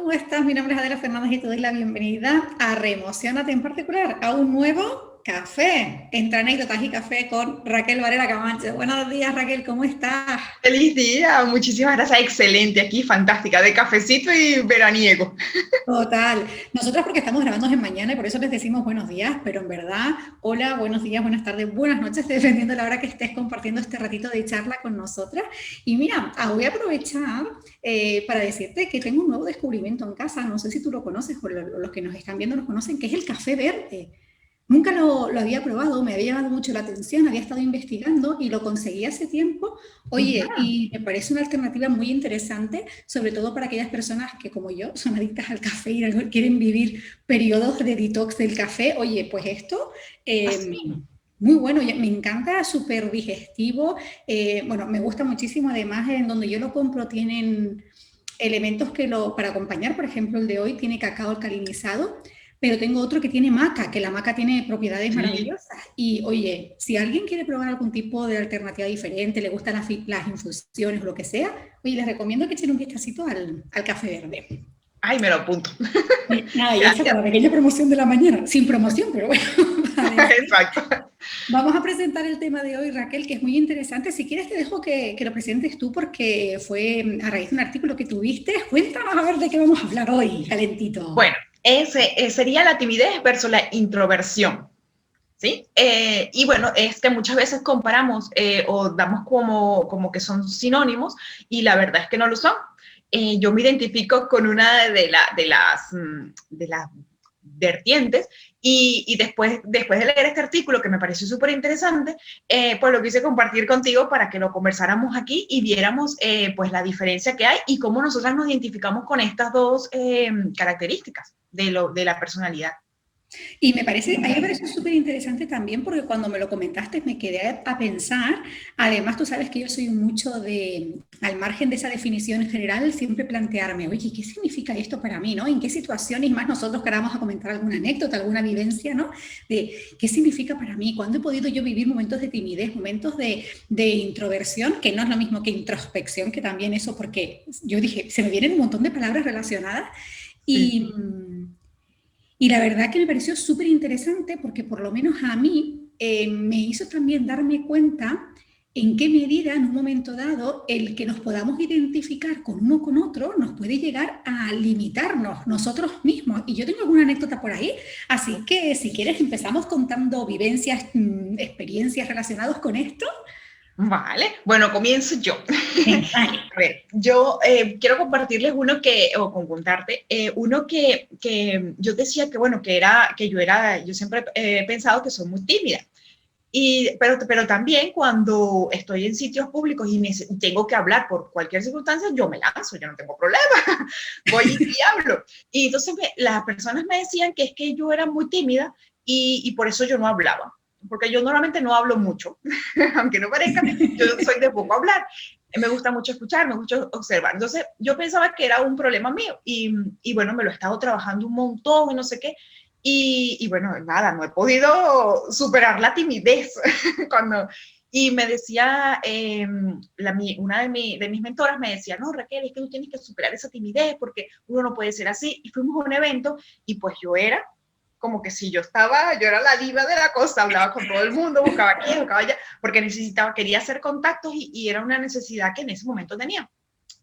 ¿cómo estás? Mi nombre es Adela Fernández y te doy la bienvenida a Reemociónate, en particular a un nuevo café, entre anécdotas y café con Raquel Varela Camacho. Buenos días, Raquel, ¿cómo estás? Feliz día, muchísimas gracias, excelente, aquí fantástica, de cafecito y veraniego. Total. Nosotras porque estamos grabando en mañana y por eso les decimos buenos días, pero en verdad, hola, buenos días, buenas tardes, buenas noches, dependiendo de la hora que estés compartiendo este ratito de charla con nosotras. Y mira, voy a aprovechar para decirte que tengo un nuevo descubrimiento en casa, no sé si tú lo conoces o los que nos están viendo lo conocen, que es el café verde. Nunca lo había probado, me había llamado mucho la atención, había estado investigando y lo conseguí hace tiempo. Oye, y me parece una alternativa muy interesante, sobre todo para aquellas personas que, como yo, son adictas al café y quieren vivir periodos de detox del café. Oye, pues esto, eh, Así. muy bueno, me encanta, súper digestivo. Bueno, me gusta muchísimo. Además, en donde yo lo compro tienen elementos para acompañar. Por ejemplo, el de hoy tiene cacao alcalinizado, pero tengo otro que tiene maca, que la maca tiene propiedades Sí. maravillosas. Y oye, si alguien quiere probar algún tipo de alternativa diferente, le gustan las infusiones o lo que sea, oye, les recomiendo que echen un vistacito al café verde. Ay, me lo apunto. Y nada, y esta con Gracias. la pequeña promoción de la mañana, sin promoción, pero bueno, vale. Exacto. Vamos a presentar el tema de hoy, Raquel, que es muy interesante. Si quieres, te dejo que lo presentes tú porque fue a raíz de un artículo que tuviste. Cuéntanos a ver de qué vamos a hablar hoy, calentito. Bueno, ese sería la timidez versus la introversión. ¿Sí? Y bueno, es que muchas veces comparamos o damos como que son sinónimos y la verdad es que no lo son. Yo me identifico con una de las vertientes y después de leer este artículo que me pareció súper interesante, pues lo quise compartir contigo para que lo conversáramos aquí y viéramos pues la diferencia que hay y cómo nosotras nos identificamos con estas dos características de la personalidad. Y a mí me pareció súper interesante también porque cuando me lo comentaste me quedé a pensar, además tú sabes que yo soy mucho al margen de esa definición en general, siempre plantearme, oye, ¿qué significa esto para mí, no? ¿En qué situaciones, más nosotros queramos a comentar alguna anécdota, alguna vivencia, ¿no? De qué significa para mí, cuándo he podido yo vivir momentos de timidez, momentos de introversión, que no es lo mismo que introspección, que también eso, porque yo dije, se me vienen un montón de palabras relacionadas Sí. y... Y la verdad que me pareció súper interesante porque por lo menos a mí me hizo también darme cuenta en qué medida en un momento dado el que nos podamos identificar con uno con otro nos puede llegar a limitarnos nosotros mismos. Y yo tengo alguna anécdota por ahí, así que si quieres empezamos contando vivencias, experiencias relacionadas con esto. Vale, bueno, comienzo yo. Venga, vale. A ver, yo quiero compartirles o contarte, uno que yo decía que, bueno, yo siempre he pensado que soy muy tímida. Pero también cuando estoy en sitios públicos y tengo que hablar por cualquier circunstancia, yo me lanzo, yo no tengo problema, voy y hablo. Y entonces las personas me decían que es que yo era muy tímida y por eso yo no hablaba, porque yo normalmente no hablo mucho, aunque no parezca, yo soy de poco hablar. Me gusta mucho escuchar, me gusta observar. Entonces yo pensaba que era un problema mío y bueno, me lo he estado trabajando un montón y no sé qué. Y bueno, nada, no he podido superar la timidez. cuando, y me decía, una de mis mentoras me decía, no, Raquel, es que tú tienes que superar esa timidez porque uno no puede ser así. Y fuimos a un evento y pues yo era como que si yo era la diva de la cosa, hablaba con todo el mundo, buscaba aquí, buscaba allá, porque quería hacer contactos y era una necesidad que en ese momento tenía.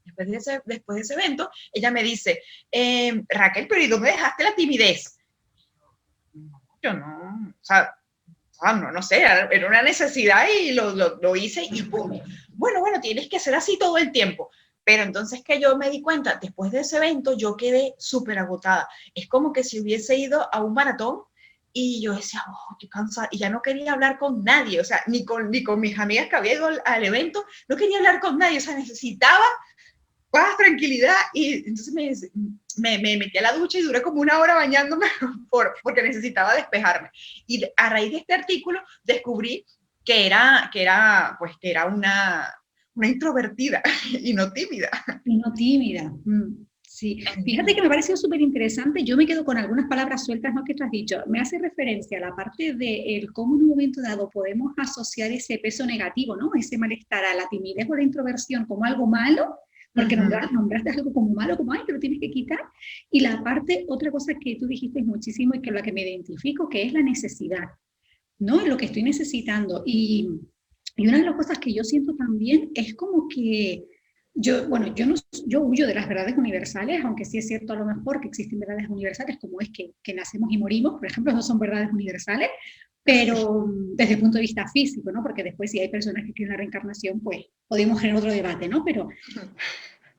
Después de ese evento, ella me dice, Raquel, pero ¿y dónde dejaste la timidez? No, yo no, o sea, no sé, era una necesidad y lo hice y punto. Bueno, tienes que ser así todo el tiempo. Pero entonces que yo me di cuenta, después de ese evento, yo quedé súper agotada. Es como que si hubiese ido a un maratón y yo decía, oh, estoy cansada, y ya no quería hablar con nadie, o sea, ni con mis amigas que había ido al evento, no quería hablar con nadie, o sea, necesitaba paz, tranquilidad, y entonces me metí a la ducha y duré como una hora bañándome porque necesitaba despejarme. Y a raíz de este artículo descubrí que era una introvertida y no tímida. Y no tímida. Sí, fíjate que me ha parecido súper interesante. Yo me quedo con algunas palabras sueltas, ¿no? Que tú has dicho. Me hace referencia a la parte de el cómo en un momento dado podemos asociar ese peso negativo, ¿no? Ese malestar a la timidez o la introversión como algo malo, porque nombraste algo como malo, como, ay, te lo tienes que quitar. Y la parte, otra cosa que tú dijiste muchísimo y que la que me identifico, que es la necesidad, ¿no? Lo que estoy necesitando. Y una de las cosas que yo siento también es como que yo, bueno, yo, no, yo huyo de las verdades universales, aunque sí es cierto a lo mejor que existen verdades universales, como es que nacemos y morimos, por ejemplo, no son verdades universales, pero desde el punto de vista físico, ¿no? Porque después si hay personas que creen la reencarnación, pues podemos generar otro debate, ¿no? Pero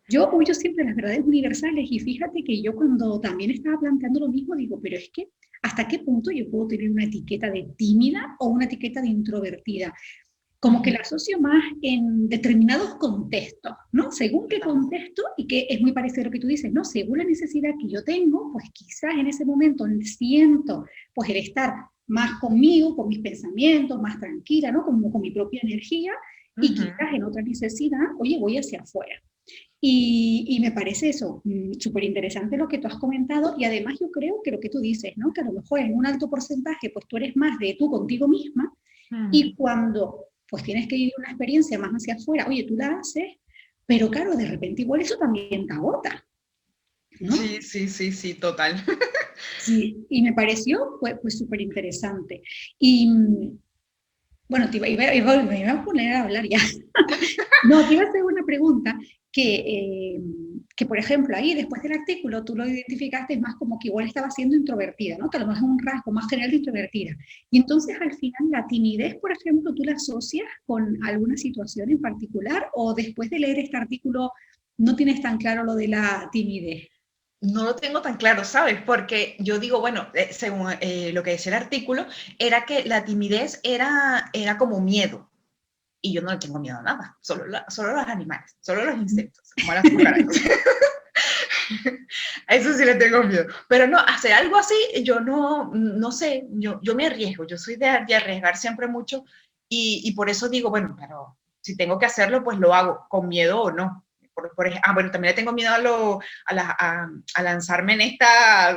yo huyo siempre de las verdades universales y fíjate que yo cuando también estaba planteando lo mismo, digo, pero es que ¿hasta qué punto yo puedo tener una etiqueta de tímida o una etiqueta de introvertida? Como que la asocio más en determinados contextos, ¿no? Según qué contexto, y que es muy parecido a lo que tú dices, ¿no? Según la necesidad que yo tengo, pues quizás en ese momento siento pues el estar más conmigo, con mis pensamientos, más tranquila, ¿no? Como con mi propia energía, y quizás en otra necesidad, oye, voy hacia afuera. Y me parece eso súper interesante lo que tú has comentado, y además yo creo que lo que tú dices, ¿no? Que a lo mejor en un alto porcentaje, pues tú eres más de tú contigo misma, y cuando pues tienes que vivir una experiencia más hacia afuera, oye, tú la haces, pero claro, de repente igual eso también te agota, ¿no? Sí, sí, sí, sí, total. Sí, y me pareció pues súper interesante. Y bueno, me iba a poner a hablar ya. No, te iba a hacer una pregunta que, por ejemplo, ahí después del artículo tú lo identificaste más como que igual estaba siendo introvertida, ¿no? Que a lo mejor es un rasgo más general de introvertida. Y entonces al final la timidez, por ejemplo, ¿tú la asocias con alguna situación en particular o después de leer este artículo no tienes tan claro lo de la timidez? No lo tengo tan claro, ¿sabes? Porque yo digo, bueno, según lo que decía el artículo, era que la timidez era como miedo. Y yo no le tengo miedo a nada, solo los animales, solo los insectos, como a las cucarachas. A eso sí le tengo miedo. Pero no, hacer algo así, yo no sé, yo me arriesgo, yo soy de arriesgar siempre mucho y por eso digo, bueno, pero si tengo que hacerlo, pues lo hago, con miedo o no. Bueno, también le tengo miedo a lanzarme en esta,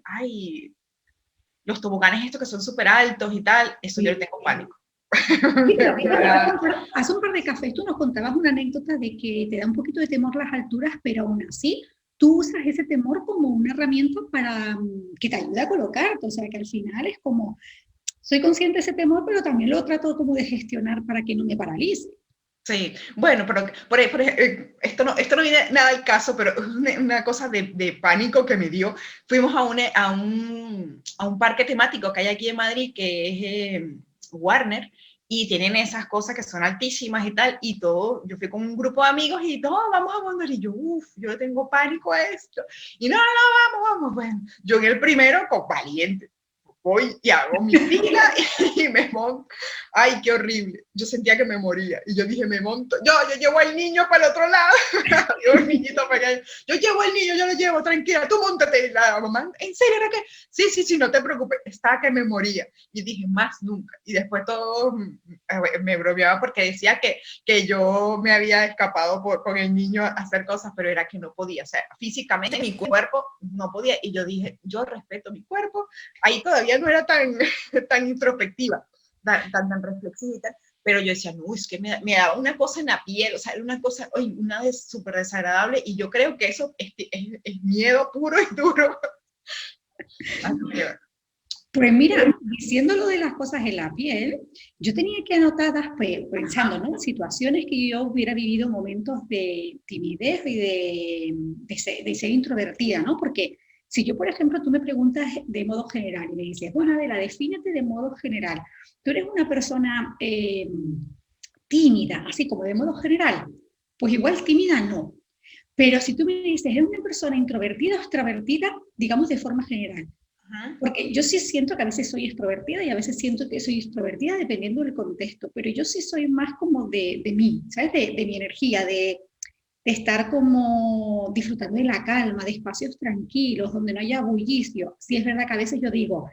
ay, los toboganes estos que son súper altos y tal, eso yo le tengo pánico. Sí, pero hace un par de cafés tú nos contabas una anécdota de que te da un poquito de temor las alturas, pero aún así tú usas ese temor como una herramienta para que te ayude a colocarte, o sea que al final es como, soy consciente de ese temor, pero también lo trato como de gestionar para que no me paralice. Sí, bueno, pero esto no viene nada al caso, pero es una cosa de pánico que me dio. Fuimos a un parque temático que hay aquí en Madrid, que es Warner, y tienen esas cosas que son altísimas y tal, y todo, yo fui con un grupo de amigos y todos vamos a Gondor, y yo, yo le tengo pánico a esto, y no, vamos, bueno, yo en el primero, pues valiente, voy y hago mi fila y me monto. Ay, qué horrible. Yo sentía que me moría. Y yo dije, me monto. Yo llevo al niño para el otro lado. Yo, un niñito pequeño. Yo llevo al niño, yo lo llevo, tranquila, tú montate. Y la mamá, ¿en serio era que? Sí, sí, sí, no te preocupes. Estaba que me moría. Y dije, más nunca. Y después todo me bromeaba porque decía que yo me había escapado con el niño a hacer cosas, pero era que no podía. O sea, físicamente mi cuerpo no podía. Y yo dije, yo respeto mi cuerpo. Ahí todavía no era tan introspectiva, tan reflexiva y tal, pero yo decía, no, es que me daba una cosa en la piel, o sea, era una cosa, una súper desagradable, y yo creo que eso es miedo puro y duro. Pues mira, diciendo lo de las cosas en la piel, yo tenía que anotadas pensando, ¿no? Situaciones que yo hubiera vivido momentos de timidez y de ser introvertida, ¿no? Porque si yo, por ejemplo, tú me preguntas de modo general y me dices, bueno, Adela, defínete de modo general. Tú eres una persona tímida, así como de modo general. Pues igual tímida no. Pero si tú me dices, ¿eres una persona introvertida o extrovertida? Digamos de forma general. Porque yo sí siento que a veces soy extrovertida y a veces siento que soy extrovertida dependiendo del contexto, pero yo sí soy más como de mí, ¿sabes? De mi energía, de estar como disfrutando de la calma, de espacios tranquilos, donde no haya bullicio. Sí es verdad que a veces yo digo,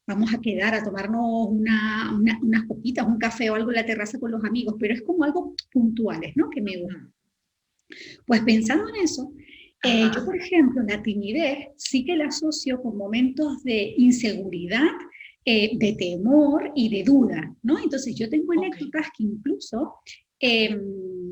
vamos a quedar a tomarnos unas copitas, un café o algo en la terraza con los amigos, pero es como algo puntuales, ¿no? Que me gusta. Pues pensando en eso, yo, por ejemplo, la timidez sí que la asocio con momentos de inseguridad, de temor y de duda, ¿no? Entonces yo tengo anécdotas que incluso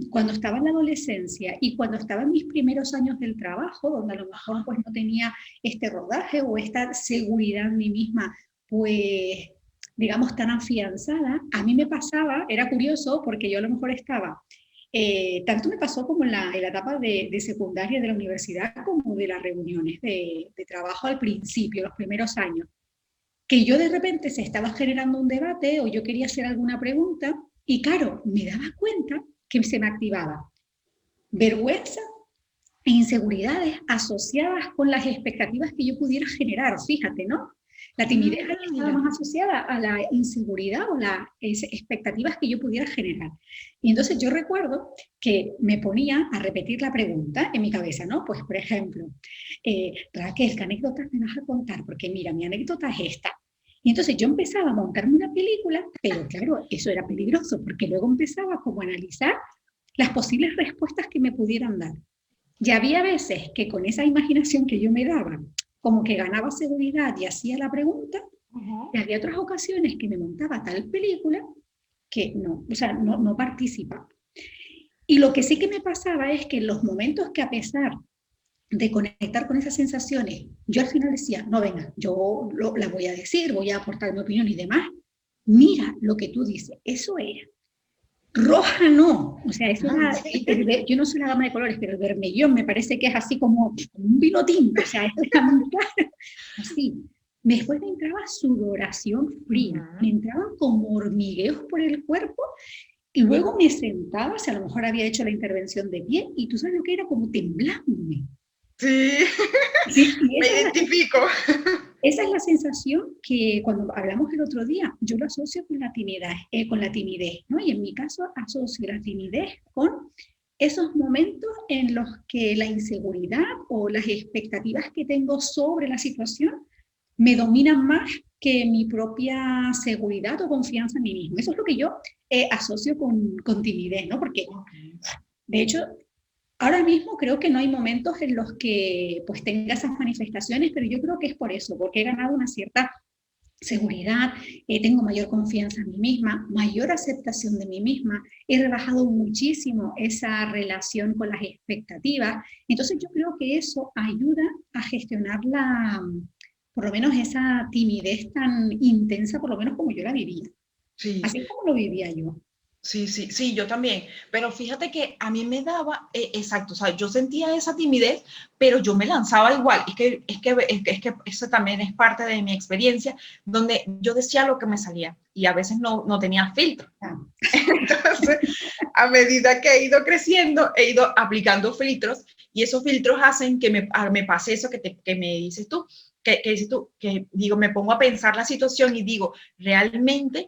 cuando estaba en la adolescencia y cuando estaba en mis primeros años del trabajo, donde a lo mejor pues no tenía este rodaje o esta seguridad en mí misma, pues digamos tan afianzada, a mí me pasaba, era curioso porque yo a lo mejor estaba, tanto me pasó como en la etapa de secundaria de la universidad como de las reuniones de trabajo al principio, los primeros años, que yo de repente se estaba generando un debate o yo quería hacer alguna pregunta y claro, me daba cuenta que se me activaba vergüenza e inseguridades asociadas con las expectativas que yo pudiera generar, fíjate, ¿no? La timidez estaba Mira. más asociada a la inseguridad o las expectativas que yo pudiera generar. Y entonces yo recuerdo que me ponía a repetir la pregunta en mi cabeza, ¿no? Pues, por ejemplo, Raquel, ¿qué anécdotas me vas a contar? Porque mira, mi anécdota es esta. Y entonces yo empezaba a montarme una película, pero claro, eso era peligroso, porque luego empezaba como a analizar las posibles respuestas que me pudieran dar. Y había veces que con esa imaginación que yo me daba, como que ganaba seguridad y hacía la pregunta, y había otras ocasiones que me montaba tal película que no, o sea, no participaba. Y lo que sí que me pasaba es que en los momentos que a pesar de conectar con esas sensaciones, yo al final decía, no, venga, la voy a decir, voy a aportar mi opinión y demás. Mira lo que tú dices, eso era. Roja no, o sea, eso era, yo no sé la gama de colores, pero el vermellón me parece que es así como un vino tinto, o sea, eso era muy claro, así. Después me entraba sudoración fría, me entraban como hormigueos por el cuerpo y luego me sentaba, o sea, a lo mejor había hecho la intervención de pie y tú sabes lo que era como temblándome. Sí, Sí, y me identifico. esa es la sensación que cuando hablamos el otro día, yo lo asocio con la timidez, ¿no? Y en mi caso asocio la timidez con esos momentos en los que la inseguridad o las expectativas que tengo sobre la situación me dominan más que mi propia seguridad o confianza en mí mismo. Eso es lo que yo asocio con timidez, ¿no? Porque, de hecho, ahora mismo creo que no hay momentos en los que pues tenga esas manifestaciones, pero yo creo que es por eso, porque he ganado una cierta seguridad, tengo mayor confianza en mí misma, mayor aceptación de mí misma, he rebajado muchísimo esa relación con las expectativas. Entonces yo creo que eso ayuda a gestionar por lo menos esa timidez tan intensa, por lo menos como yo la vivía. Sí, Así es como lo vivía yo. sí, sí, sí, yo también. Pero fíjate que a mí me daba, exacto, o sea, yo sentía esa timidez, pero yo me lanzaba igual. Es que eso también es parte de mi experiencia, donde yo decía lo que me salía y a veces no tenía filtro. Ah, Entonces, a medida que he ido creciendo, he ido aplicando filtros y esos filtros hacen que me pase eso que me dices tú, que dices tú, que digo, me pongo a pensar la situación y digo, realmente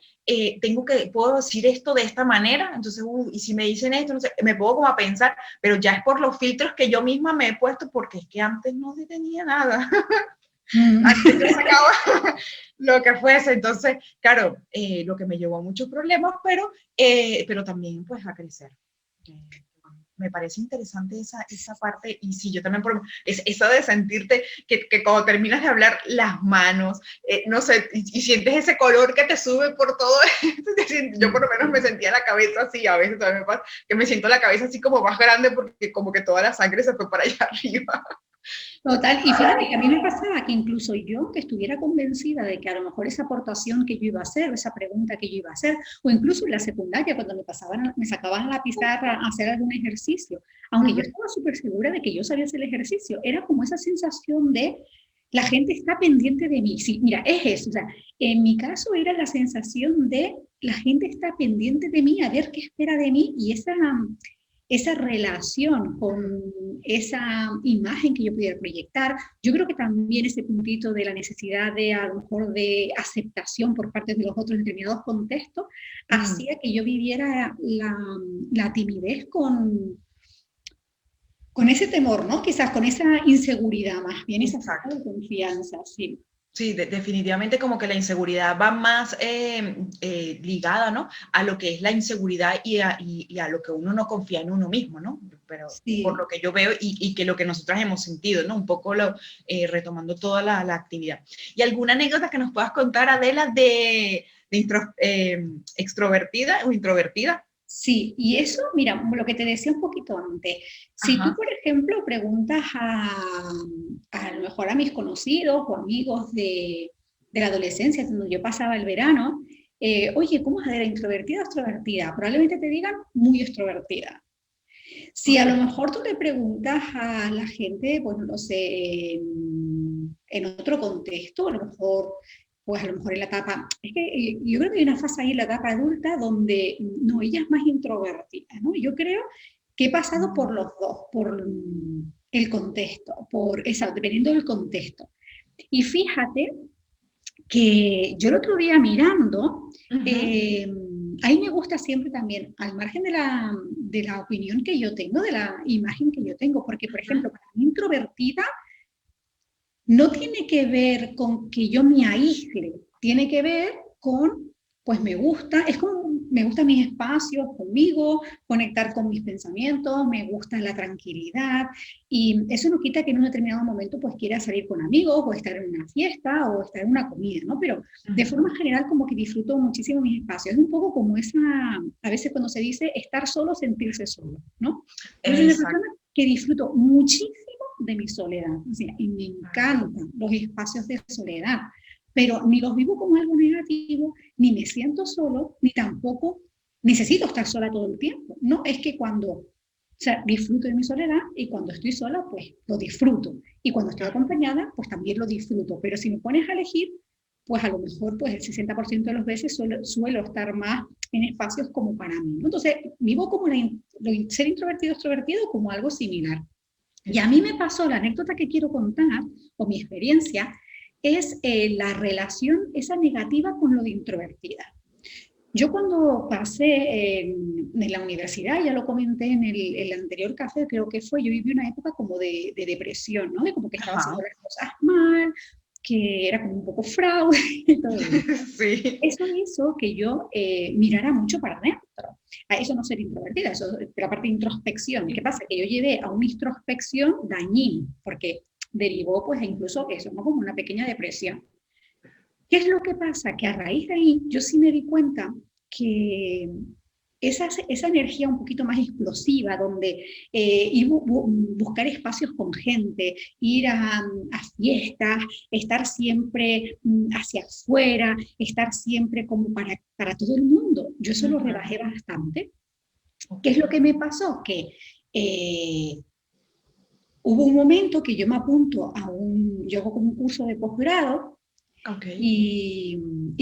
puedo decir esto de esta manera, entonces, y si me dicen esto, no sé, me pongo como a pensar, pero ya es por los filtros que yo misma me he puesto, porque es que antes no tenía nada. Antes yo sacaba lo que fuese, entonces, claro, lo que me llevó a muchos problemas, pero también pues a crecer. Me parece interesante esa parte y sí, yo también, eso de sentirte que cuando terminas de hablar las manos, no sé, y sientes ese color que te sube por todo, yo por lo menos me sentía la cabeza así, a veces también me pasa que me siento la cabeza así como más grande porque como que toda la sangre se fue para allá arriba. Total, y fíjate que a mí me pasaba que incluso yo, que estuviera convencida de que a lo mejor esa aportación que yo iba a hacer, esa pregunta que yo iba a hacer, o incluso en la secundaria, cuando me sacaban a la pizarra a hacer algún ejercicio, aunque yo estaba súper segura de que yo sabía hacer el ejercicio, era como esa sensación de la gente está pendiente de mí. Sí, mira, es eso, o sea, en mi caso era la sensación de la gente está pendiente de mí, a ver qué espera de mí, y esa relación con esa imagen que yo pudiera proyectar. Yo creo que también ese puntito de la necesidad de, a lo mejor, de aceptación por parte de los otros en determinados contextos, hacía que yo viviera la timidez con ese temor, ¿no? Quizás con esa inseguridad, más bien esa falta de confianza, sí. Sí, definitivamente como que la inseguridad va más ligada, ¿no? A lo que es la inseguridad y a lo que uno no confía en uno mismo, ¿no? Pero por Sí. lo que yo veo y que lo que nosotras hemos sentido, ¿no? Un poco retomando toda la actividad. ¿Y alguna anécdota que nos puedas contar, Adela, de extrovertida o introvertida? Sí, y eso, mira, lo que te decía un poquito antes, si tú, Ajá. por ejemplo, preguntas a lo mejor a mis conocidos o amigos de la adolescencia, donde yo pasaba el verano, oye, ¿cómo era introvertida o extrovertida? Probablemente te digan muy extrovertida. Si a Ok. lo mejor tú le preguntas a la gente, pues no sé, en otro contexto, a lo mejor, pues a lo mejor en la etapa, es que yo creo que hay una fase ahí en la etapa adulta donde, no, ella es más introvertida, ¿no? Yo creo que he pasado por los dos, por el contexto, por esa, dependiendo del contexto. Y fíjate que yo el otro día mirando, Ujú. a mí me gusta siempre también, al margen de la opinión que yo tengo, de la imagen que yo tengo, porque, por ejemplo, para mí introvertida no tiene que ver con que yo me aísle, tiene que ver con, pues me gusta, es como, me gustan mis espacios conmigo, conectar con mis pensamientos, me gusta la tranquilidad, y eso no quita que en un determinado momento pues quiera salir con amigos, o estar en una fiesta, o estar en una comida, ¿no? Pero de Ujú. forma general como que disfruto muchísimo mis espacios, es un poco como esa, a veces cuando se dice estar solo, sentirse solo, ¿no? Yo soy una persona Exacto. que disfruto muchísimo de mi soledad. O sea, y me encantan los espacios de soledad, pero ni los vivo como algo negativo, ni me siento solo, ni tampoco necesito estar sola todo el tiempo. No, es que cuando, o sea, disfruto de mi soledad y cuando estoy sola, pues lo disfruto. Y cuando estoy Claro. acompañada, pues también lo disfruto. Pero si me pones a elegir, pues a lo mejor pues el 60% de las veces suelo estar más en espacios como para mí, ¿no? Entonces, vivo como ser introvertido, extrovertido como algo similar. Y a mí me pasó, la anécdota que quiero contar, o mi experiencia, es la relación esa negativa con lo de introvertida. Yo cuando pasé en la universidad, ya lo comenté en el anterior café, creo que fue, yo viví una época como de depresión, ¿no? De como que estaba haciendo Ajá. las cosas mal, que era como un poco fraude y todo eso. Sí. Eso hizo que yo mirara mucho para adentro. A eso no ser introvertida, eso es la parte de introspección. ¿Qué pasa? Que yo llevé a una introspección dañina, porque derivó pues incluso eso, ¿no? Como una pequeña depresión. ¿Qué es lo que pasa? Que a raíz de ahí yo sí me di cuenta que esa energía un poquito más explosiva, donde buscar espacios con gente, ir a fiestas, estar siempre hacia afuera, estar siempre como para todo el mundo, yo eso lo Ujú. rebajé bastante. ¿Qué Ok. es lo que me pasó? Que hubo un momento que yo me apunto yo hago como un curso de posgrado Ok. y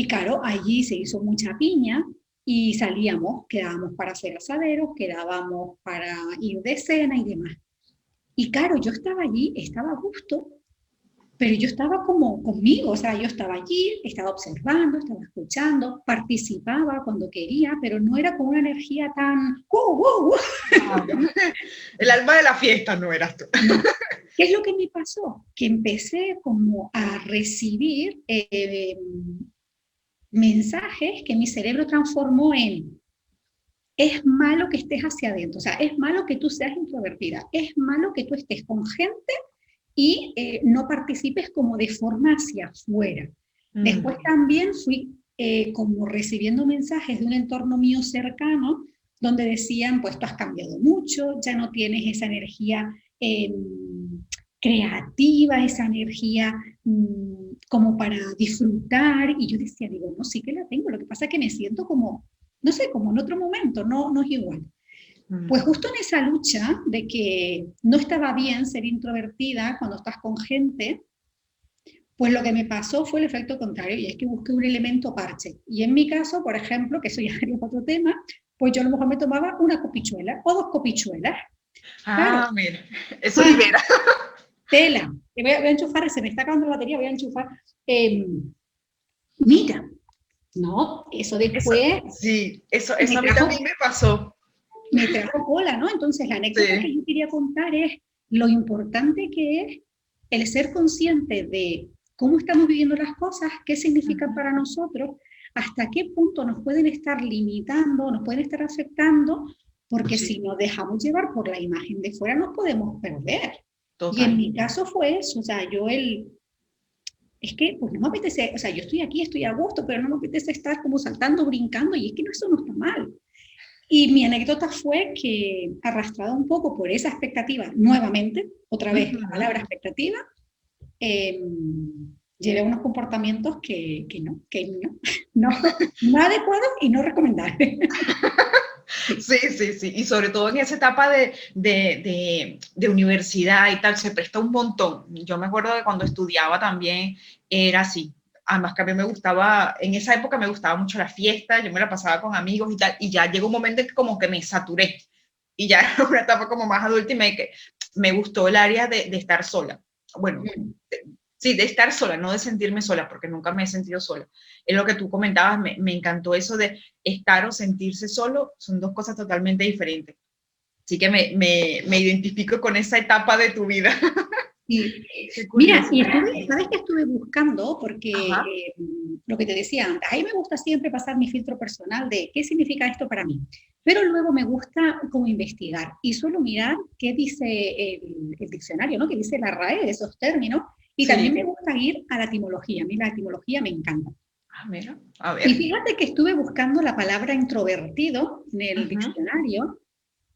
claro, allí se hizo mucha piña y salíamos, quedábamos para hacer asaderos, quedábamos para ir de cena y demás. Y claro, yo estaba allí, estaba a gusto, pero yo estaba como conmigo, o sea, yo estaba allí, estaba observando, estaba escuchando, participaba cuando quería, pero no era con una energía tan... Claro. El alma de la fiesta no eras tú. No. ¿Qué es lo que me pasó? Que empecé como a recibir mensajes que mi cerebro transformó en es malo que estés hacia adentro, o sea, es malo que tú seas introvertida, es malo que tú estés con gente y no participes como de forma hacia afuera. Después Ujú. también fui como recibiendo mensajes de un entorno mío cercano donde decían, pues tú has cambiado mucho, ya no tienes esa energía eh, creativa, esa energía como para disfrutar. Y yo decía, digo, no, sí que la tengo, lo que pasa es que me siento como, no sé, como en otro momento, no, no es igual. Pues Ujú. justo en esa lucha de que no estaba bien ser introvertida cuando estás con gente, pues lo que me pasó fue el efecto contrario, y es que busqué un elemento parche. Y en mi caso, por ejemplo, que eso ya sería otro tema, pues yo a lo mejor me tomaba una copichuela o dos copichuelas. Claro, Ah, mira, eso ah, libera. tela, voy a enchufar, se me está acabando la batería, voy a enchufar. Eh, mira, no, eso Eso, después sí, eso me a mí también trajo, me pasó. me trajo cola, ¿no? Entonces, la anécdota que Sí. yo quería contar es lo importante que es el ser consciente de cómo estamos viviendo las cosas, qué significa Ujú. para nosotros, hasta qué punto nos pueden estar limitando, nos pueden estar afectando, porque si Sí, nos dejamos llevar por la imagen de fuera nos podemos perder. Y en mi totalmente. caso fue eso, o sea, es que pues no me apetece, o sea, yo estoy aquí, estoy a gusto, pero no me apetece estar como saltando, brincando, y es que no, eso no está mal. Y mi anécdota fue que, arrastrada un poco por esa expectativa, nuevamente, otra vez, la palabra expectativa, eh, llevé unos comportamientos no, no adecuados y no recomendables. Sí, sí, sí. Y sobre todo en esa etapa de universidad y tal, se presta un montón. Yo me acuerdo que cuando estudiaba también era así. Además que a mí me gustaba, en esa época me gustaba mucho la fiesta, yo me la pasaba con amigos y tal, y ya llegó un momento en que como que me saturé. Y ya era una etapa como más adulta y me gustó el área de estar sola. Bueno, sí, de estar sola, no de sentirme sola, porque nunca me he sentido sola. Es lo que tú comentabas, me encantó eso de estar o sentirse solo, son dos cosas totalmente diferentes. Así que me identifico con esa etapa de tu vida. Y, Qué mira, curioso. y sabes que estuve buscando, porque Ajá. lo que te decía antes, a mí me gusta siempre pasar mi filtro personal de qué significa esto para mí, pero luego me gusta como investigar y suelo mirar qué dice el diccionario, ¿no? Qué dice la RAE de esos términos, y también Sí. me gusta ir a la etimología. A mí la etimología me encanta. Ah, mira, a Y ver. fíjate que estuve buscando la palabra introvertido en el Ujú. diccionario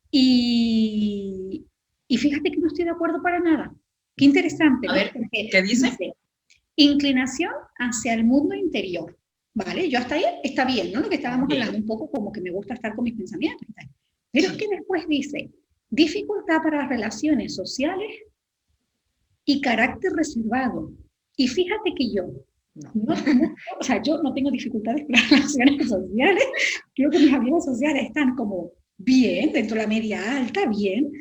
y, y fíjate que no estoy de acuerdo para nada. Qué interesante, A ¿no? ver, ¿qué Porque dice? dice, inclinación hacia el mundo interior. ¿Vale? Yo hasta ahí está bien, ¿no? Lo que estábamos hablando, Bien. un poco como que me gusta estar con mis pensamientos y tal. Pero es que Sí. después dice, dificultad para relaciones sociales y carácter reservado. Y fíjate que yo, No. o sea, yo no tengo dificultades para relaciones sociales, creo que mis habilidades sociales están como bien, dentro de la media alta, bien,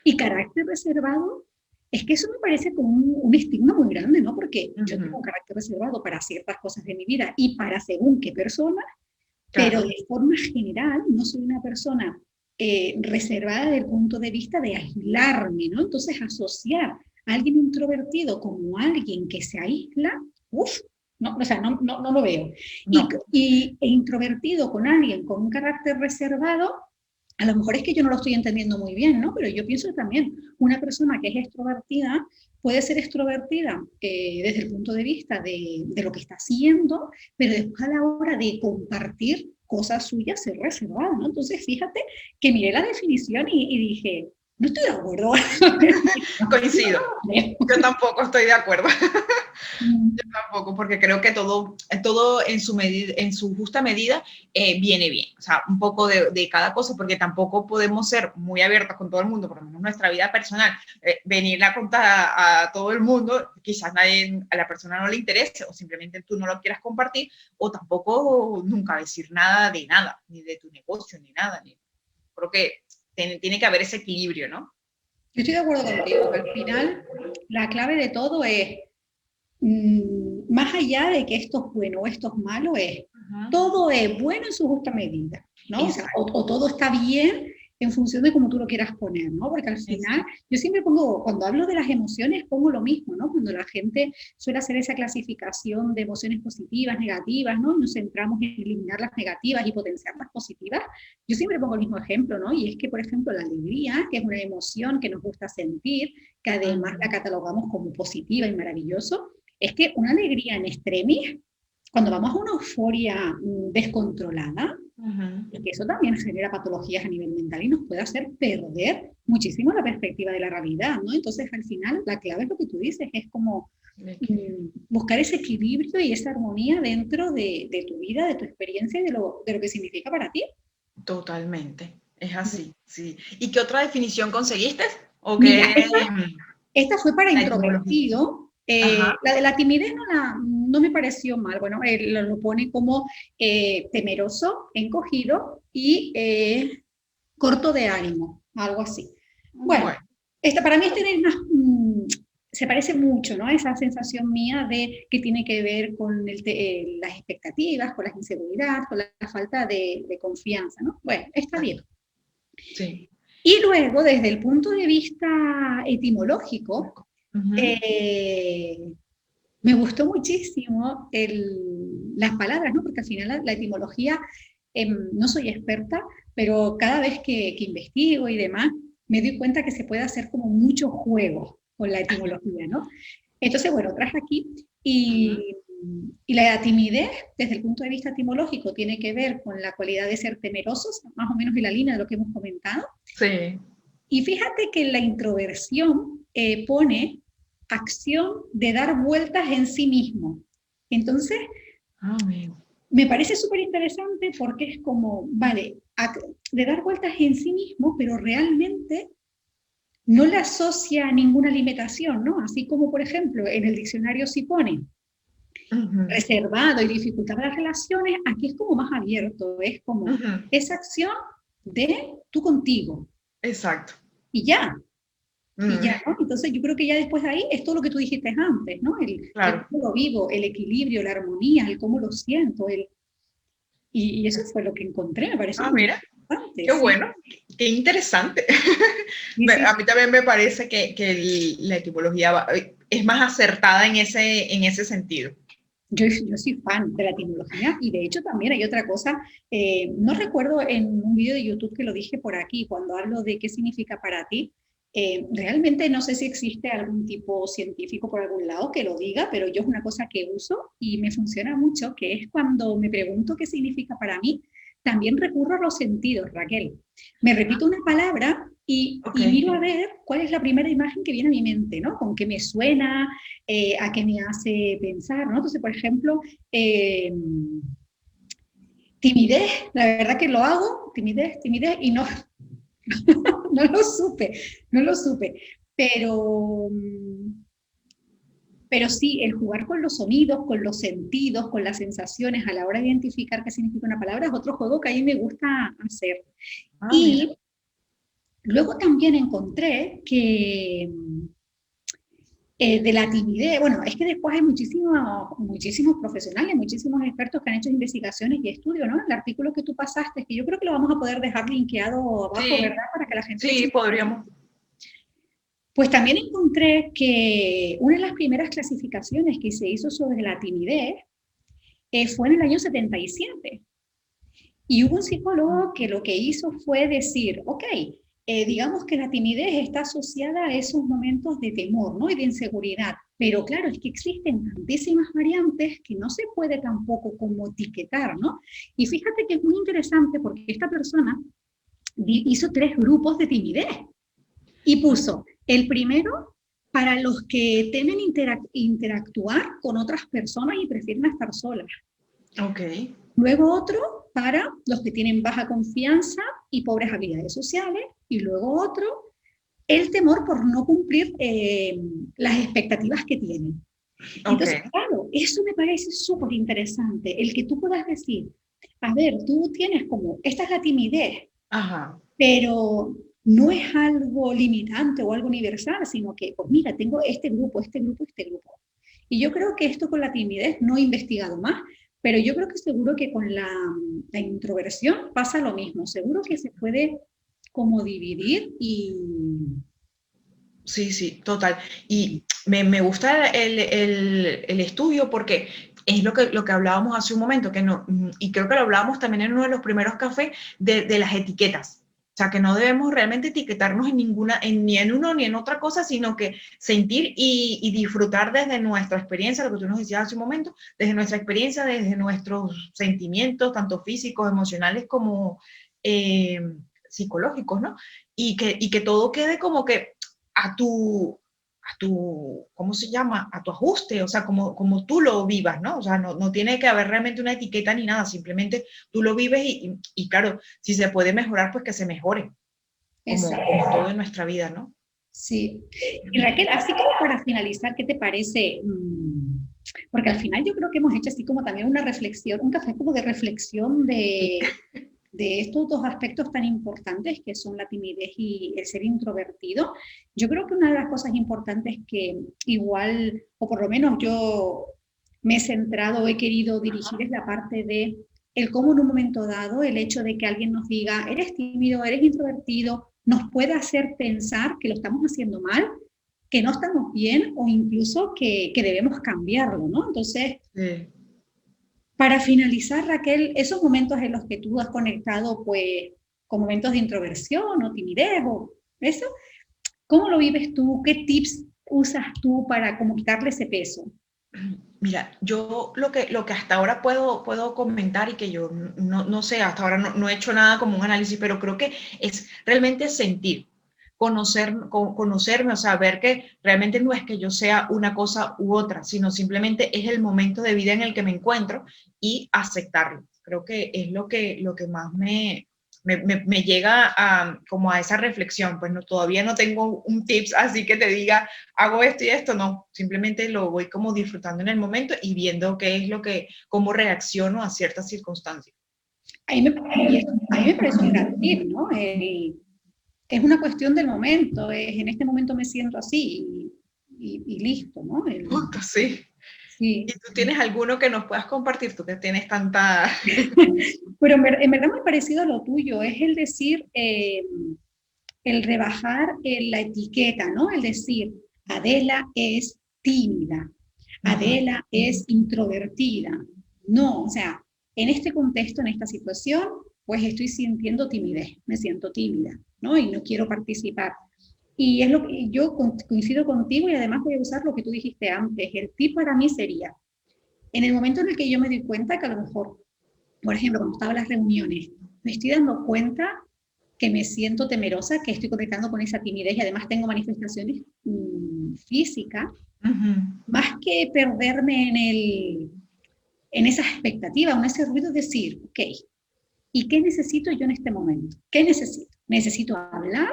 y carácter reservado, es que eso me parece como un estigma muy grande, ¿no? Porque yo tengo un Ujú. carácter reservado para ciertas cosas de mi vida y para según qué persona, pero Claro. de forma general no soy una persona reservada desde el punto de vista de aislarme, ¿no? Entonces asociar a alguien introvertido como alguien que se aísla, uff, no, o sea, no lo veo. No. E introvertido con alguien con un carácter reservado, a lo mejor es que yo no lo estoy entendiendo muy bien, ¿no? Pero yo pienso que también una persona que es extrovertida puede ser extrovertida desde el punto de vista de lo que está haciendo, pero después a la hora de compartir cosas suyas ser reservada, ¿no? Entonces, fíjate que miré la definición y dije, no estoy de acuerdo. Coincido. Yo tampoco estoy de acuerdo. Mm. Yo tampoco, porque creo que todo en su medida, en su justa medida viene bien. O sea, un poco de cada cosa, porque tampoco podemos ser muy abiertos con todo el mundo, por lo menos nuestra vida personal, venirle a contar a todo el mundo, quizás a la persona no le interese o simplemente tú no lo quieras compartir, o tampoco nunca decir nada de nada, ni de tu negocio, ni nada. Creo que tiene que haber ese equilibrio, ¿no? Yo estoy de acuerdo contigo, que al final la clave de todo es más allá de que esto es bueno o esto es malo, es Ajá. todo es bueno en su justa medida, ¿no? O sea, Exacto, o todo está bien en función de cómo tú lo quieras poner, ¿no? Porque al final, exacto. yo siempre pongo, cuando hablo de las emociones, pongo lo mismo, ¿no? Cuando la gente suele hacer esa clasificación de emociones positivas, negativas, ¿no? Y nos centramos en eliminar las negativas y potenciar las positivas, yo siempre pongo el mismo ejemplo, ¿no? Y es que, por ejemplo, la alegría, que es una emoción que nos gusta sentir, que además la catalogamos como positiva y maravilloso, es que una alegría en extremis, cuando vamos a una euforia descontrolada, Ajá. es que eso también genera patologías a nivel mental y nos puede hacer perder muchísimo la perspectiva de la realidad, ¿no? Entonces, al final, la clave es lo que tú dices, es como buscar ese equilibrio y esa armonía dentro de tu vida, de tu experiencia y de lo que significa para ti. Totalmente, es así, sí. ¿Y qué otra definición conseguiste? ¿O Mira, qué? esta fue para La etimología. introvertido. Ajá, La de la timidez no me pareció mal. Bueno, él lo pone como temeroso, encogido y corto de ánimo, algo así. Bueno, bueno, esta, para mí este es más, se parece mucho, ¿no? Esa sensación mía de que tiene que ver con las expectativas, con las inseguridades, con la falta de confianza, ¿no? Bueno, está bien. exacto, sí. Y luego, desde el punto de vista etimológico, Ujú. eh, me gustó muchísimo las palabras, ¿no? Porque al final la etimología, no soy experta, pero cada vez que investigo y demás, me doy cuenta que se puede hacer como mucho juego con la etimología, ¿no? Entonces, bueno, traje aquí y Ujú. y la timidez, desde el punto de vista etimológico, tiene que ver con la cualidad de ser temerosos, más o menos en la línea de lo que hemos comentado. Sí. Y fíjate que la introversión pone acción de dar vueltas en sí mismo. Entonces, me parece súper interesante porque es como, vale, de dar vueltas en sí mismo, pero realmente no le asocia a ninguna limitación, ¿no? Así como, por ejemplo, en el diccionario sí pone reservado y dificultad para las relaciones, aquí es como más abierto, es como esa acción de tú contigo. Exacto. Y ya, y ya, ¿no? Entonces yo creo que ya después de ahí es todo lo que tú dijiste antes, ¿no? El cómo lo vivo, el equilibrio, la armonía, el cómo lo siento, y eso fue lo que encontré, me parece muy mira, interesante. qué Sí. bueno, qué interesante. Sí, sí. A mí también me parece que la etimología es más acertada en ese sentido. Yo soy fan de la etimología y de hecho también hay otra cosa, no recuerdo en un vídeo de YouTube que lo dije por aquí, cuando hablo de qué significa para ti, realmente no sé si existe algún tipo científico por algún lado que lo diga, pero yo es una cosa que uso y me funciona mucho, que es cuando me pregunto qué significa para mí, también recurro a los sentidos, Raquel. Me repito una palabra y miro a ver cuál es la primera imagen que viene a mi mente, ¿no? Con qué me suena, a qué me hace pensar, ¿no? Entonces, por ejemplo, timidez, la verdad que lo hago, timidez, y no, no lo supe, pero, pero sí, el jugar con los sonidos, con los sentidos, con las sensaciones a la hora de identificar qué significa una palabra es otro juego que a mí me gusta hacer. Y luego también encontré que de la timidez, bueno, es que después hay muchísimos profesionales, muchísimos expertos que han hecho investigaciones y estudios, ¿no? El artículo que tú pasaste, que yo creo que lo vamos a poder dejar linkeado abajo, Sí, ¿verdad? Para que la gente... sí, podríamos. Pues también encontré que una de las primeras clasificaciones que se hizo sobre la timidez fue en el año 77. Y hubo un psicólogo que lo que hizo fue decir, ok, digamos que la timidez está asociada a esos momentos de temor, ¿no? Y de inseguridad. Pero claro, es que existen tantísimas variantes que no se puede tampoco como etiquetar, ¿no? Y fíjate que es muy interesante porque esta persona hizo 3 grupos de timidez y puso el primero para los que temen interactuar con otras personas y prefieren estar solas. Ok. Luego otro para los que tienen baja confianza y pobres habilidades sociales. Y luego otro, el temor por no cumplir las expectativas que tienen. Entonces, claro, eso me parece súper interesante, el que tú puedas decir, a ver, tú tienes como, esta es la timidez, pero no es algo limitante o algo universal, sino que, pues mira, tengo este grupo, este grupo, este grupo. Y yo creo que esto con la timidez no he investigado más, pero yo creo que seguro que con la introversión pasa lo mismo. Seguro que se puede como dividir y... Sí, sí, total. Y me gusta el estudio porque es lo que hablábamos hace un momento, que no, y creo que lo hablábamos también en uno de los primeros cafés, de las etiquetas. O sea, que no debemos realmente etiquetarnos en ninguna, ni en uno ni en otra cosa, sino que sentir y disfrutar desde nuestra experiencia, lo que tú nos decías hace un momento, desde nuestra experiencia, desde nuestros sentimientos, tanto físicos, emocionales como psicológicos, ¿no? Y que todo quede como que a tu, ¿cómo se llama? A tu ajuste, o sea, como tú lo vivas, ¿no? O sea, no tiene que haber realmente una etiqueta ni nada, simplemente tú lo vives y claro, si se puede mejorar, pues que se mejore, como todo en nuestra vida, ¿no? Sí. Y Raquel, así como para finalizar, ¿qué te parece? Porque al final yo creo que hemos hecho así como también una reflexión, un café como de reflexión de estos 2 aspectos tan importantes que son la timidez y el ser introvertido. Yo creo que una de las cosas importantes que igual, o por lo menos yo me he centrado, he querido dirigir es la parte de el cómo en un momento dado el hecho de que alguien nos diga, eres tímido, eres introvertido, nos puede hacer pensar que lo estamos haciendo mal, que no estamos bien o incluso que debemos cambiarlo, ¿no? Entonces, para finalizar, Raquel, esos momentos en los que tú has conectado, pues, con momentos de introversión o timidez o eso, ¿cómo lo vives tú? ¿Qué tips usas tú para como quitarle ese peso? Mira, yo lo que hasta ahora puedo comentar y que yo no sé, hasta ahora no he hecho nada como un análisis, pero creo que es realmente sentir, conocerme, o sea, ver que realmente no es que yo sea una cosa u otra, sino simplemente es el momento de vida en el que me encuentro y aceptarlo. Creo que es lo que más me llega como a esa reflexión. Pues no, todavía no tengo un tips así que te diga, hago esto y esto, no, simplemente lo voy como disfrutando en el momento y viendo qué es cómo reacciono a ciertas circunstancias. A mí me parece un gran tip, ¿no? Es una cuestión del momento, en este momento me siento así y listo, ¿no? Punto, sí. ¿Y Sí. tú tienes alguno que nos puedas compartir? Tú que tienes tanta... Pero en verdad muy parecido a lo tuyo, es el decir, el rebajar la etiqueta, ¿no? El decir, Adela es tímida, Ujú. Adela es introvertida. No, o sea, en este contexto, en esta situación, pues estoy sintiendo timidez, me siento tímida, ¿no? Y no quiero participar. Y es lo que yo coincido contigo y además voy a usar lo que tú dijiste antes. El tip para mí sería, en el momento en el que yo me doy cuenta que a lo mejor, por ejemplo, cuando estaba en las reuniones, me estoy dando cuenta que me siento temerosa, que estoy conectando con esa timidez y además tengo manifestaciones físicas, Ujú. más que perderme en esa expectativa, en ese ruido, decir, ok, ¿y qué necesito yo en este momento? ¿Qué necesito? ¿Necesito hablar?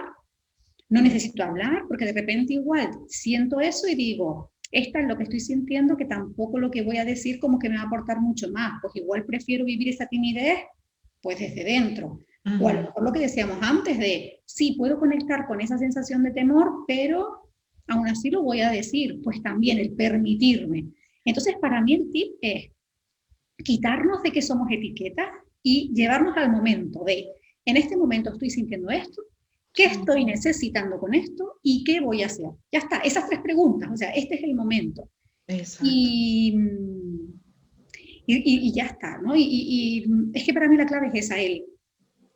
No necesito hablar porque de repente igual siento eso y digo, esta es lo que estoy sintiendo, que tampoco lo que voy a decir como que me va a aportar mucho más, pues igual prefiero vivir esa timidez pues desde dentro. O a lo Ujú. mejor lo que decíamos antes de, sí, puedo conectar con esa sensación de temor, pero aún así lo voy a decir, pues también el permitirme. Entonces, para mí el tip es quitarnos de que somos etiquetas y llevarnos al momento de, en este momento estoy sintiendo esto, ¿qué Sí, estoy necesitando con esto y qué voy a hacer? Ya está, esas tres preguntas, o sea, este es el momento. exacto. Y, y ya está, ¿no? Y es que para mí la clave es esa, el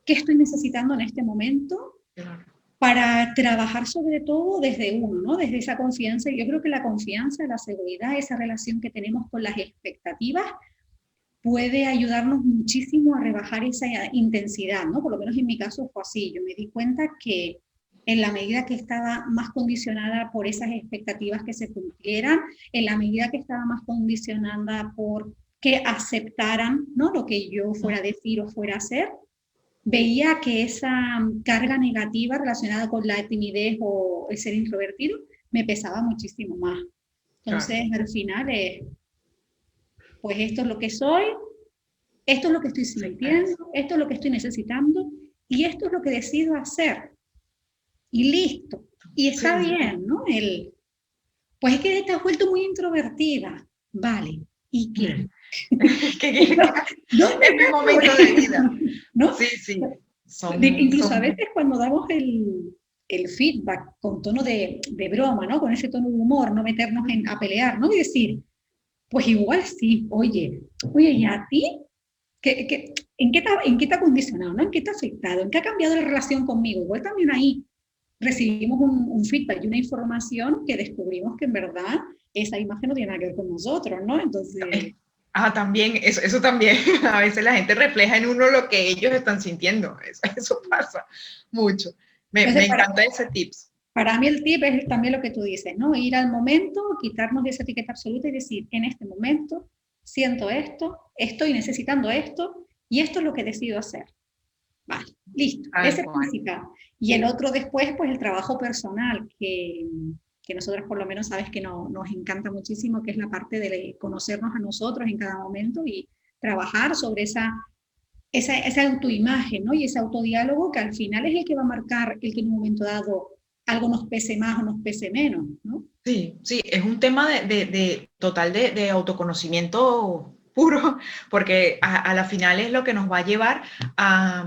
qué estoy necesitando en este momento Claro. para trabajar sobre todo desde uno, ¿no? Desde esa confianza. Yo creo que la confianza, la seguridad, esa relación que tenemos con las expectativas puede ayudarnos muchísimo a rebajar esa intensidad, ¿no? Por lo menos en mi caso fue así. Yo me di cuenta que en la medida que estaba más condicionada por esas expectativas que se cumplieran, en la medida que estaba más condicionada por que aceptaran, ¿no? Lo que yo fuera a decir o fuera a hacer, veía que esa carga negativa relacionada con la timidez o el ser introvertido me pesaba muchísimo más. Claro. Entonces, al final, pues esto es lo que soy, esto es lo que estoy Aceptar eso. sintiendo, esto es lo que estoy necesitando y esto es lo que decido hacer. Y listo. Y está Sí. bien, ¿no? Pues es que te has vuelto muy introvertida. Vale. ¿Y qué? Que ¿Dónde es está mi el momento de vida. problema? ¿No? Sí, sí. Incluso a Son, veces cuando damos el feedback con tono de broma, ¿no? Con ese tono de humor, no meternos a pelear, ¿no? Y decir, pues igual sí, oye, ¿y a ti? En qué te ha condicionado? ¿No? ¿En qué te ha afectado? ¿En qué ha cambiado la relación conmigo? Igual también ahí recibimos un feedback y una información que descubrimos que en verdad esa imagen no tiene nada que ver con nosotros, ¿no? Entonces, también, eso también, a veces la gente refleja en uno lo que ellos están sintiendo, eso pasa mucho. Me entonces encanta ese tips. para mí el tip es también lo que tú dices, ¿no? Ir al momento, quitarnos de esa etiqueta absoluta y decir, en este momento siento esto, estoy necesitando esto y esto es lo que decido hacer. Vale, listo, Tal ese es el cual. principal. Y el otro después, pues el trabajo personal, que nosotros por lo menos sabes que nos encanta muchísimo, que es la parte de conocernos a nosotros en cada momento y trabajar sobre esa autoimagen, ¿no? Y ese autodiálogo que al final es el que va a marcar el que en un momento dado algo nos pese más o nos pese menos, ¿no? Sí, sí, es un tema de total de autoconocimiento puro, porque a la final es lo que nos va a llevar a,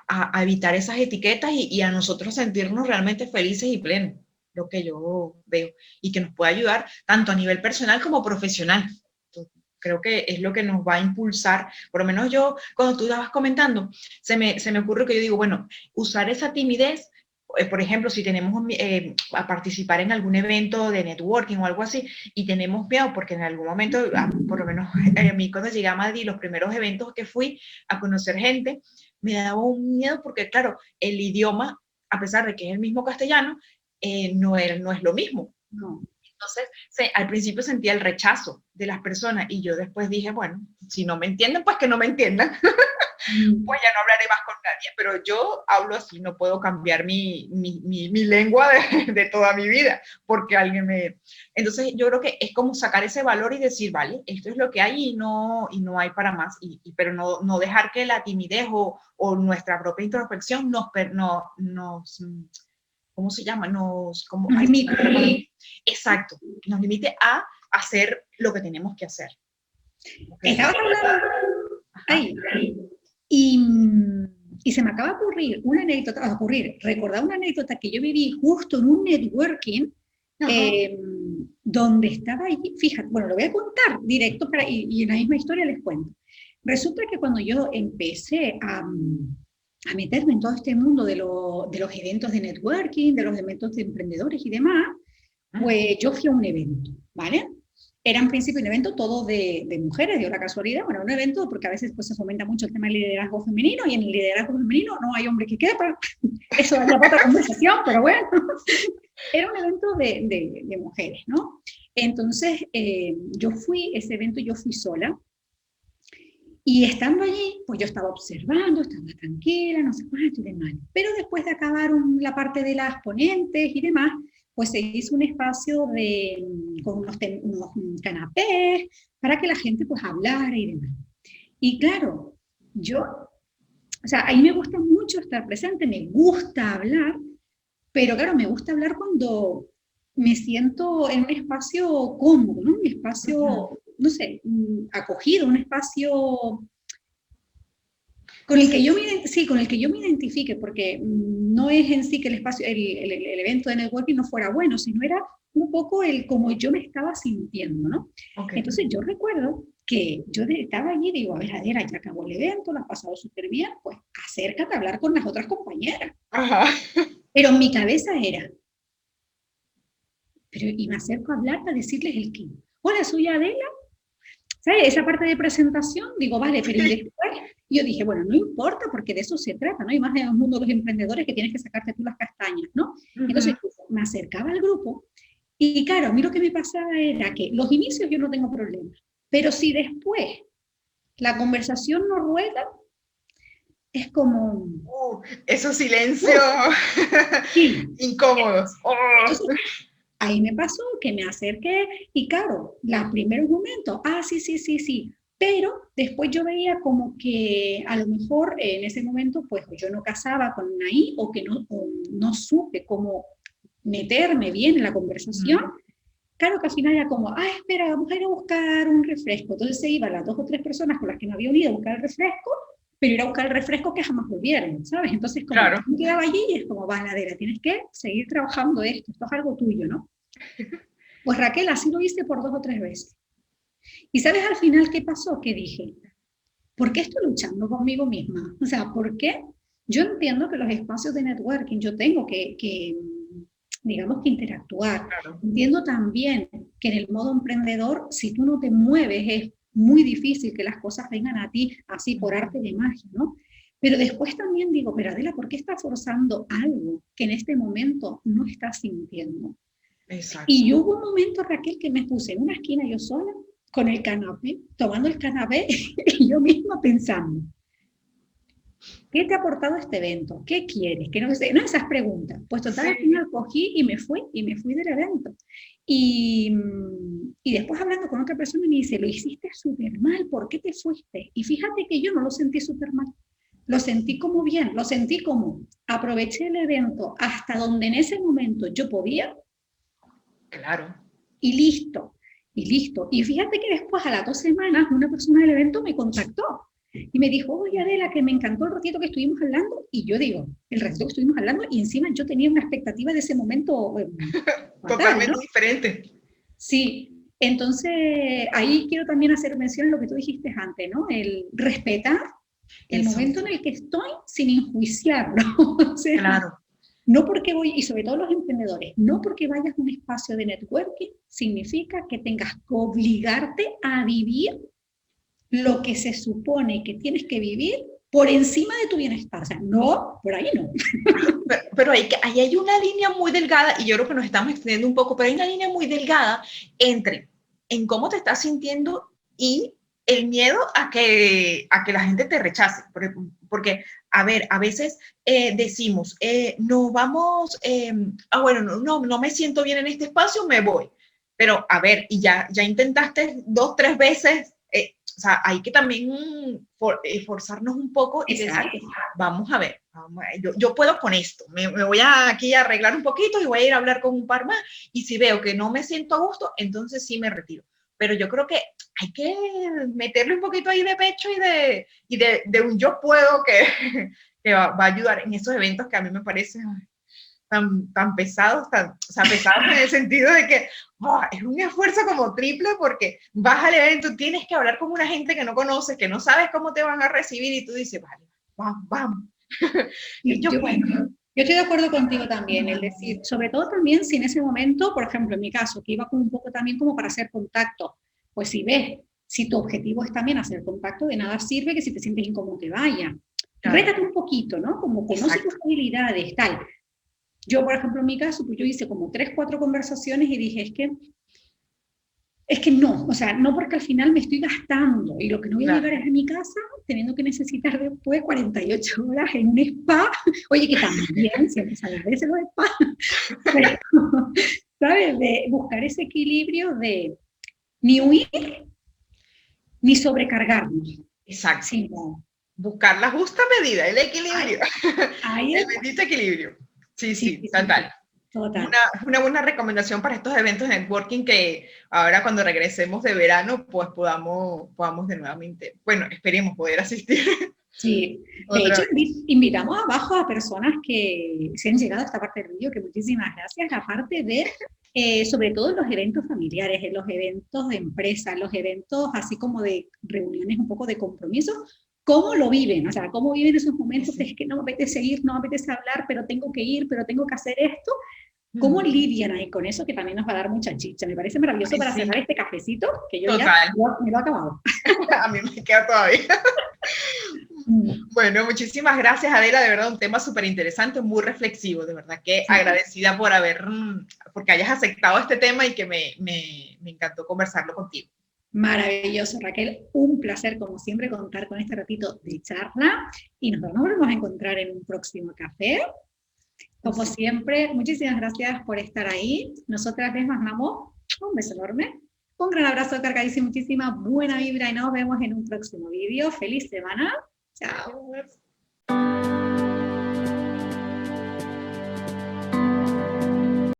a evitar esas etiquetas y a nosotros sentirnos realmente felices y plenos, lo que yo veo, y que nos puede ayudar tanto a nivel personal como profesional. Entonces, creo que es lo que nos va a impulsar, por lo menos yo, cuando tú estabas comentando, se me ocurre que yo digo, bueno, usar esa timidez por ejemplo, si tenemos a participar en algún evento de networking o algo así, y tenemos miedo, porque en algún momento, por lo menos a mí cuando llegué a Madrid, los primeros eventos que fui a conocer gente, me daba un miedo porque, claro, el idioma, a pesar de que es el mismo castellano, no es lo mismo. No. Entonces, al principio sentía el rechazo de las personas y yo después dije, bueno, si no me entienden, pues que no me entiendan. Pues ya no hablaré más con nadie, pero yo hablo así, no puedo cambiar mi lengua de toda mi vida, porque alguien me... Entonces yo creo que es como sacar ese valor y decir, vale, esto es lo que hay y no hay para más, pero no dejar que la timidez o nuestra propia introspección nos ¿cómo se llama? Como, Nos limite. Exacto, nos limite a hacer lo que tenemos que hacer. Estabas hablando... Ay, y se me acaba de ocurrir una anécdota, recordar una anécdota que yo viví justo en un networking, donde estaba allí, fíjate, bueno, lo voy a contar directo y en la misma historia les cuento. Resulta que cuando yo empecé a meterme en todo este mundo de los eventos de networking, de los eventos de emprendedores y demás, pues yo fui a un evento, ¿vale? Era en principio un evento todo de mujeres, dio la casualidad, bueno, un evento porque a veces pues, se fomenta mucho el tema del liderazgo femenino y en el liderazgo femenino no hay hombre que quepa, eso es otra conversación, pero bueno, era un evento de mujeres, ¿no? Entonces yo fui, ese evento yo fui sola y estando allí, pues yo estaba observando, estaba tranquila, no sé cuánto y demás, pero después de acabar la parte de las ponentes y demás, pues se hizo un espacio con unos canapés para que la gente pues hablara y demás. Y claro, o sea, ahí me gusta mucho estar presente, me gusta hablar, pero claro, me gusta hablar cuando me siento en un espacio cómodo, ¿no? Un espacio, no sé, acogido, un espacio con el que yo me identifique, porque no es en sí que el espacio, el evento de networking no fuera bueno, sino era un poco como yo me estaba sintiendo, ¿no? Okay. Entonces yo recuerdo que yo estaba allí y digo, a ver, Adela, ya acabó el evento, lo has pasado súper bien, pues acércate a hablar con las otras compañeras. Ajá. Pero en mi cabeza era, y me acerco a hablar para decirles el qué. Hola, soy Adela. ¿Sabes? Esa parte de presentación, digo, vale, pero y después yo dije, bueno, no importa porque de eso se trata, ¿no? Y más en el mundo de los emprendedores que tienes que sacarte tú las castañas, ¿no? Entonces me acercaba al grupo y claro, a mí lo que me pasaba era que los inicios yo no tengo problemas, pero si después la conversación no rueda, es como... esos silencios sí. Incómodos. Entonces, ahí me pasó que me acerqué y claro, los primeros momentos, sí, pero después yo veía como que a lo mejor en ese momento pues yo no casaba con ahí o que no supe cómo meterme bien en la conversación. Claro que al final era como, espera, vamos a ir a buscar un refresco. Entonces se iban las 2 o 3 personas con las que me había unido a buscar el refresco, pero ir a buscar el refresco que jamás volvieron, ¿sabes? Entonces como claro. Me quedaba allí y es como, Adela, tienes que seguir trabajando esto es algo tuyo, ¿no? Pues Raquel, así lo hice por 2 o 3 veces. ¿Y sabes al final qué pasó? Que dije, ¿por qué estoy luchando conmigo misma? O sea, ¿por qué? Yo entiendo que los espacios de networking yo tengo que digamos que interactuar. Claro. Entiendo también que en el modo emprendedor, si tú no te mueves, es muy difícil que las cosas vengan a ti así por arte de magia, ¿no? Pero después también digo, pero Adela, ¿por qué estás forzando algo que en este momento no estás sintiendo? Exacto. Y yo hubo un momento, Raquel, que me puse en una esquina yo sola, con el canapé, tomando el canapé, y yo misma pensando, ¿qué te ha aportado este evento? ¿Qué quieres? Que no sé, no esas preguntas. Pues total, al final cogí y me fui del evento. Y después hablando con otra persona me dice, lo hiciste súper mal, ¿por qué te fuiste? Y fíjate que yo no lo sentí súper mal. Lo sentí como bien, lo sentí como aproveché el evento hasta donde en ese momento yo podía. Claro. Y listo. Y fíjate que después, a las 2 semanas, una persona del evento me contactó y me dijo, oye Adela, que me encantó el ratito que estuvimos hablando. Y yo digo, el ratito que estuvimos hablando, y encima yo tenía una expectativa de ese momento totalmente, ¿no? Diferente. Sí, entonces ahí quiero también hacer mención a lo que tú dijiste antes, ¿no? El respetar el momento en el que estoy sin enjuiciarlo. O sea, claro. No porque voy, y sobre todo los emprendedores, no porque vayas a un espacio de networking significa que tengas que obligarte a vivir lo que se supone que tienes que vivir por encima de tu bienestar. O sea, no, por ahí no. Pero ahí hay una línea muy delgada, y yo creo que nos estamos extendiendo un poco, pero hay una línea muy delgada entre en cómo te estás sintiendo y el miedo a que la gente te rechace. Porque a ver, a veces decimos, no vamos, bueno, no me siento bien en este espacio, me voy. Pero a ver, y ya intentaste 2, 3 veces, o sea, hay que también forzarnos un poco y Exacto. decir, vamos a ver, yo puedo con esto, me voy aquí a arreglar un poquito y voy a ir a hablar con un par más, y si veo que no me siento a gusto, entonces sí me retiro. Pero yo creo que hay que meterle un poquito ahí de pecho y de un yo puedo que va a ayudar en esos eventos que a mí me parecen tan pesados, o sea, pesados en el sentido de que es un esfuerzo como triple, porque vas al evento, tienes que hablar con una gente que no conoces, que no sabes cómo te van a recibir, y tú dices, vale, vamos. Yo estoy de acuerdo contigo también, es decir, sobre todo también si en ese momento, por ejemplo, en mi caso, que iba como un poco también como para hacer contacto, pues si ves, si tu objetivo es también hacer contacto, de nada sirve que si te sientes incómodo te vaya. Claro. Rétate un poquito, ¿no? Como conoce tus habilidades, tal. Yo, por ejemplo, en mi caso, pues yo hice como 3, 4 conversaciones y dije, es que no, o sea, no, porque al final me estoy gastando y lo que no voy a llegar es a mi casa teniendo que necesitar después 48 horas en un spa. Oye, que también siempre se agradece los spas, pero, ¿sabes? De buscar ese equilibrio de ni huir ni sobrecargarnos. Exacto. Sino buscar la justa medida, el equilibrio. El bendito equilibrio. Sí, total. Una buena recomendación para estos eventos de networking, que ahora cuando regresemos de verano, pues podamos de nuevamente, bueno, esperemos poder asistir. Sí, de hecho invitamos abajo a personas que se han llegado a esta parte del vídeo, que muchísimas gracias, la parte de, sobre todo en los eventos familiares, en los eventos de empresa, en los eventos así como de reuniones un poco de compromiso, cómo lo viven, o sea, cómo viven esos momentos, es que no me apetece ir, no me apetece hablar, pero tengo que ir, pero tengo que hacer esto. ¿Cómo lidian ahí con eso? Que también nos va a dar mucha chicha. Me parece maravilloso para cerrar este cafecito, que yo ya me lo he acabado. A mí me queda todavía. Bueno, muchísimas gracias, Adela, de verdad un tema súper interesante, muy reflexivo, de verdad que agradecida porque hayas aceptado este tema y que me encantó conversarlo contigo. Maravilloso, Raquel, un placer como siempre contar con este ratito de charla, y nos volvemos a encontrar en un próximo café. Como siempre, muchísimas gracias por estar ahí. Nosotras les mandamos un beso enorme, un gran abrazo cargadísimo, muchísima buena vibra, y nos vemos en un próximo vídeo. ¡Feliz semana! ¡Chao!